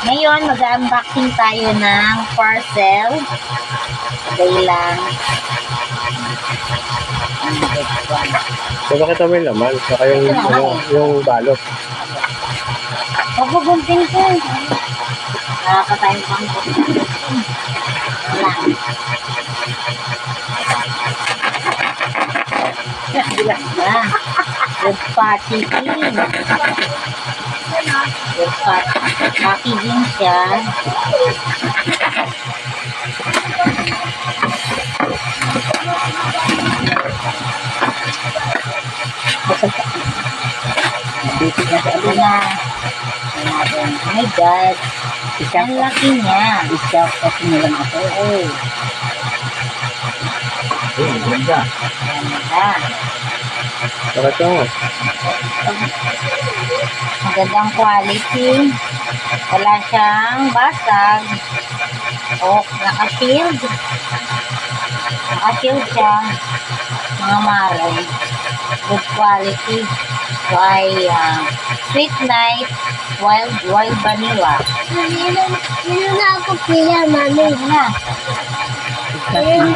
Ngayon, mag-unboxing tayo ng parcel. Dahil lang. So, bakit mo yung laman? Saka yung balot. Pagbubunting ko. Nakakatayong pang wala. Bilas na. Good party king. Good party. Packaging siya. Dito na sa alo na. Oh my God. Ang laki niya. Isa kasi nilang ako. Oh. Ganda. Ganda. Saka ito. Magandang quality. Wala siyang basag. O, naka-shield. Naka-shield siya. Mga maray. Good quality. So, ay Sweet Night Wild Vanilla. Hindi na ako pila, mami. Ano na?